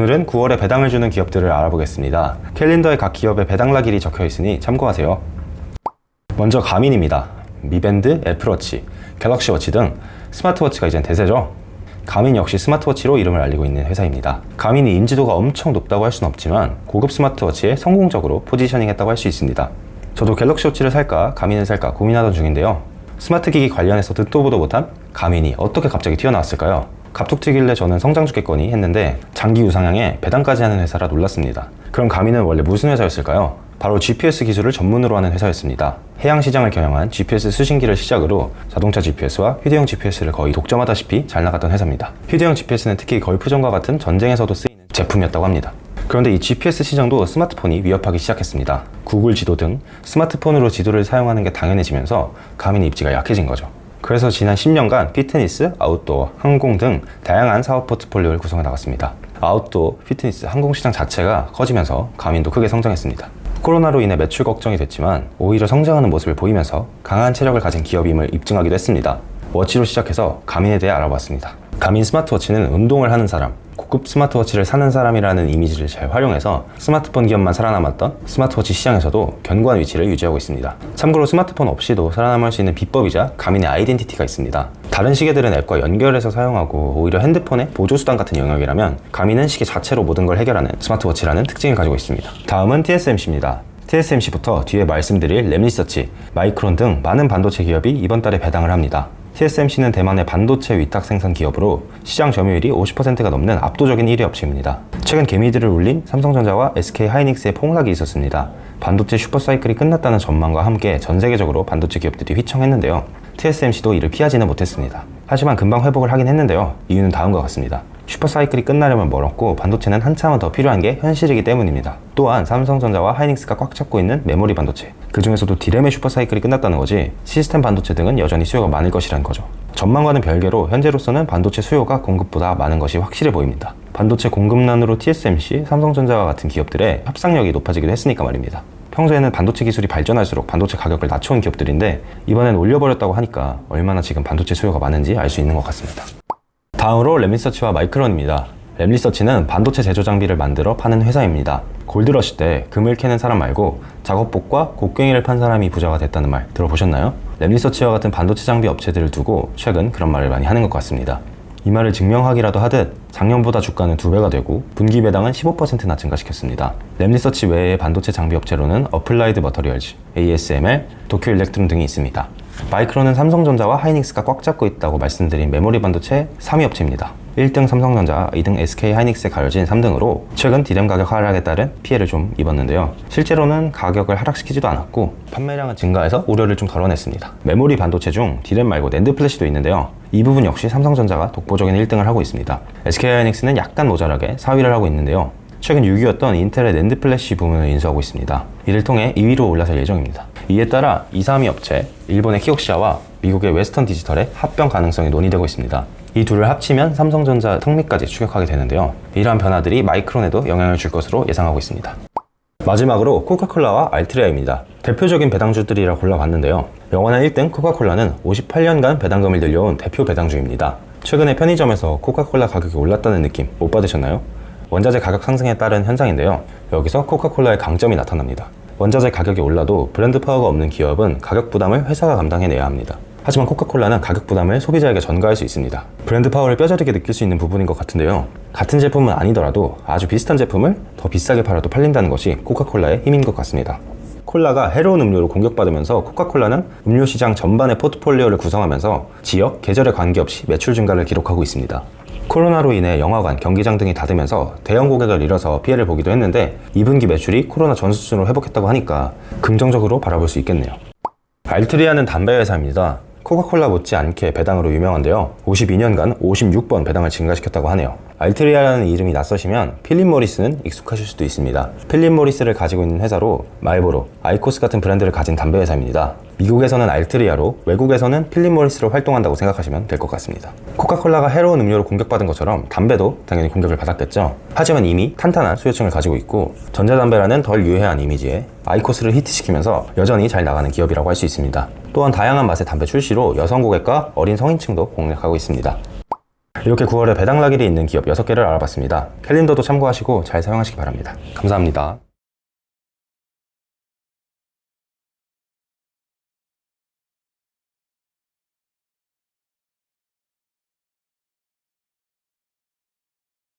오늘은 9월에 배당을 주는 기업들을 알아보겠습니다. 캘린더에 각 기업의 배당락일이 적혀 있으니 참고하세요. 먼저 가민입니다. 미밴드, 애플워치, 갤럭시워치 등 스마트워치가 이젠 대세죠. 가민 역시 스마트워치로 이름을 알리고 있는 회사입니다. 가민이 인지도가 엄청 높다고 할 수는 없지만 고급 스마트워치에 성공적으로 포지셔닝했다고 할 수 있습니다. 저도 갤럭시워치를 살까 가민을 살까 고민하던 중인데요. 스마트 기기 관련해서 듣도 보도 못한 가민이 어떻게 갑자기 튀어나왔을까요? 갑툭 튀길래 저는 성장 주겠거니 했는데 장기 우상향에 배당까지 하는 회사라 놀랐습니다. 그럼 가민은 원래 무슨 회사였을까요? 바로 GPS 기술을 전문으로 하는 회사였습니다. 해양 시장을 겨냥한 GPS 수신기를 시작으로 자동차 GPS와 휴대용 GPS를 거의 독점하다시피 잘 나갔던 회사입니다. 휴대용 GPS는 특히 걸프전과 같은 전쟁에서도 쓰이는 제품이었다고 합니다. 그런데 이 GPS 시장도 스마트폰이 위협하기 시작했습니다. 구글 지도 등 스마트폰으로 지도를 사용하는 게 당연해지면서 가민의 입지가 약해진 거죠. 그래서 지난 10년간 피트니스, 아웃도어, 항공 등 다양한 사업 포트폴리오를 구성해 나갔습니다. 아웃도어, 피트니스, 항공 시장 자체가 커지면서 가민도 크게 성장했습니다. 코로나로 인해 매출 걱정이 됐지만 오히려 성장하는 모습을 보이면서 강한 체력을 가진 기업임을 입증하기도 했습니다. 워치로 시작해서 가민에 대해 알아봤습니다. 가민 스마트워치는 운동을 하는 사람, 고급 스마트워치를 사는 사람이라는 이미지를 잘 활용해서 스마트폰 기업만 살아남았던 스마트워치 시장에서도 견고한 위치를 유지하고 있습니다. 참고로 스마트폰 없이도 살아남을 수 있는 비법이자 가민의 아이덴티티가 있습니다. 다른 시계들은 앱과 연결해서 사용하고 오히려 핸드폰의 보조수단 같은 영역이라면 가민은 시계 자체로 모든 걸 해결하는 스마트워치라는 특징을 가지고 있습니다. 다음은 TSMC입니다. TSMC부터 뒤에 말씀드릴 램리서치, 마이크론 등 많은 반도체 기업이 이번 달에 배당을 합니다. TSMC는 대만의 반도체 위탁 생산 기업으로 시장 점유율이 50%가 넘는 압도적인 1위 업체입니다. 최근 개미들을 울린 삼성전자와 SK하이닉스의 폭락이 있었습니다. 반도체 슈퍼사이클이 끝났다는 전망과 함께 전 세계적으로 반도체 기업들이 휘청했는데요. TSMC도 이를 피하지는 못했습니다. 하지만 금방 회복을 하긴 했는데요. 이유는 다음과 같습니다. 슈퍼사이클이 끝나려면 멀었고 반도체는 한참은 더 필요한 게 현실이기 때문입니다. 또한 삼성전자와 하이닉스가 꽉 잡고 있는 메모리 반도체, 그 중에서도 D램의 슈퍼사이클이 끝났다는 거지 시스템 반도체 등은 여전히 수요가 많을 것이라는 거죠. 전망과는 별개로 현재로서는 반도체 수요가 공급보다 많은 것이 확실해 보입니다. 반도체 공급난으로 TSMC, 삼성전자와 같은 기업들의 협상력이 높아지기도 했으니까 말입니다. 평소에는 반도체 기술이 발전할수록 반도체 가격을 낮춰온 기업들인데 이번엔 올려버렸다고 하니까 얼마나 지금 반도체 수요가 많은지 알 수 있는 것 같습니다. 다음으로 램리서치와 마이크론입니다. 램리서치는 반도체 제조 장비를 만들어 파는 회사입니다. 골드러시 때 금을 캐는 사람 말고 작업복과 곡괭이를 판 사람이 부자가 됐다는 말 들어보셨나요? 램리서치와 같은 반도체 장비 업체들을 두고 최근 그런 말을 많이 하는 것 같습니다. 이 말을 증명하기라도 하듯 작년보다 주가는 2배가 되고 분기 배당은 15%나 증가시켰습니다. 램리서치 외의 반도체 장비 업체로는 어플라이드 머터리얼즈, ASML, 도쿄 일렉트론 등이 있습니다. 마이크론은 삼성전자와 하이닉스가 꽉 잡고 있다고 말씀드린 메모리 반도체 3위 업체입니다. 1등 삼성전자, 2등 SK하이닉스에 가려진 3등으로 최근 D램 가격 하락에 따른 피해를 좀 입었는데요. 실제로는 가격을 하락시키지도 않았고 판매량은 증가해서 우려를 좀 덜어냈습니다. 메모리 반도체 중 D램 말고 낸드 플래시도 있는데요. 이 부분 역시 삼성전자가 독보적인 1등을 하고 있습니다. SK하이닉스는 약간 모자라게 4위를 하고 있는데요. 최근 6위였던 인텔의 낸드 플래시 부문을 인수하고 있습니다. 이를 통해 2위로 올라설 예정입니다. 이에 따라 2, 3위 업체, 일본의 키옥시아와 미국의 웨스턴 디지털의 합병 가능성이 논의되고 있습니다. 이 둘을 합치면 삼성전자 턱밑까지 추격하게 되는데요. 이러한 변화들이 마이크론에도 영향을 줄 것으로 예상하고 있습니다. 마지막으로 코카콜라와 알트리아입니다. 대표적인 배당주들이라 골라봤는데요. 영원한 1등 코카콜라는 58년간 배당금을 늘려온 대표 배당주입니다. 최근에 편의점에서 코카콜라 가격이 올랐다는 느낌 못 받으셨나요? 원자재 가격 상승에 따른 현상인데요. 여기서 코카콜라의 강점이 나타납니다. 원자재 가격이 올라도 브랜드 파워가 없는 기업은 가격 부담을 회사가 감당해내야 합니다. 하지만 코카콜라는 가격 부담을 소비자에게 전가할 수 있습니다. 브랜드 파워를 뼈저리게 느낄 수 있는 부분인 것 같은데요. 같은 제품은 아니더라도 아주 비슷한 제품을 더 비싸게 팔아도 팔린다는 것이 코카콜라의 힘인 것 같습니다. 콜라가 해로운 음료로 공격받으면서 코카콜라는 음료 시장 전반의 포트폴리오를 구성하면서 지역, 계절에 관계없이 매출 증가를 기록하고 있습니다. 코로나로 인해 영화관, 경기장 등이 닫으면서 대형 고객을 잃어서 피해를 보기도 했는데 2분기 매출이 코로나 전 수준으로 회복했다고 하니까 긍정적으로 바라볼 수 있겠네요. 알트리아는 담배 회사입니다. 코카콜라 못지않게 배당으로 유명한데요. 52년간 56번 배당을 증가시켰다고 하네요. 알트리아라는 이름이 낯서시면 필립 모리스는 익숙하실 수도 있습니다. 필립 모리스를 가지고 있는 회사로 말보로, 아이코스 같은 브랜드를 가진 담배 회사입니다. 미국에서는 알트리아로, 외국에서는 필립 모리스로 활동한다고 생각하시면 될 것 같습니다. 코카콜라가 해로운 음료로 공격받은 것처럼 담배도 당연히 공격을 받았겠죠. 하지만 이미 탄탄한 수요층을 가지고 있고 전자담배라는 덜 유해한 이미지에 아이코스를 히트시키면서 여전히 잘 나가는 기업이라고 할 수 있습니다. 또한 다양한 맛의 담배 출시로 여성 고객과 어린 성인층도 공략하고 있습니다. 이렇게 9월에 배당 라길이 있는 기업 6개를 알아봤습니다. 캘린더도 참고하시고 잘 사용하시기 바랍니다. 감사합니다.